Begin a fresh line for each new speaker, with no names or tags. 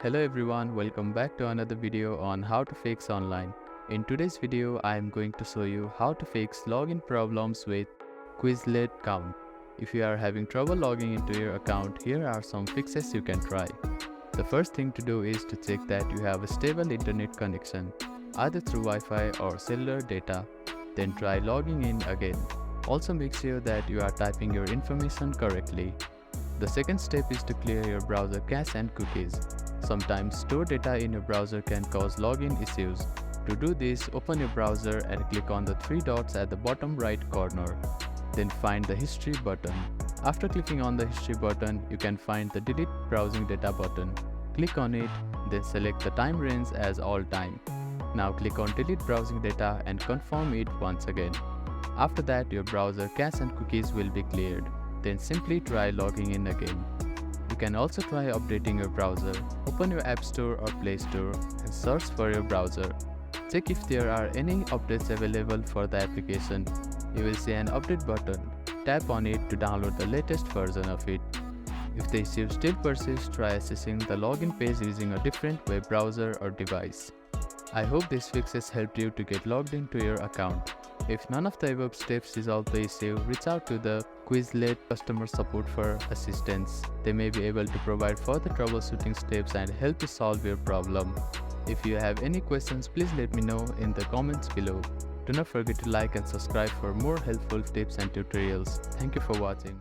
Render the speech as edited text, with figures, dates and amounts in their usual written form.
Hello everyone, welcome back to another video on how to fix online. In today's video, I am going to show you how to fix login problems with Quizlet account. If you are having trouble logging into your account, here are some fixes you can try. The first thing to do is to check that you have a stable internet connection, either through Wi-Fi or cellular data. Then try logging in again. Also make sure that you are typing your information correctly. The second step is to clear your browser cache and cookies. Sometimes stored data in your browser can cause login issues. To do this, open your browser and click on the three dots at the bottom right corner. Then find the history button. After clicking on the history button, you can find the delete browsing data button. Click on it, then select the time range as all time. Now click on delete browsing data and confirm it once again. After that, your browser cache and cookies will be cleared. Then simply try logging in again. You can also try updating your browser. Open your App Store or Play Store and search for your browser. Check if there are any updates available for the application. You will see an update button. Tap on it to download the latest version of it. If the issue still persists, try accessing the login page using a different web browser or device. I hope these fixes helped you to get logged into your account. If none of the above steps resolve the issue, reach out to the Quizlet customer support for assistance. They may be able to provide further troubleshooting steps and help you solve your problem. If you have any questions, please let me know in the comments below. Do not forget to like and subscribe for more helpful tips and tutorials. Thank you for watching.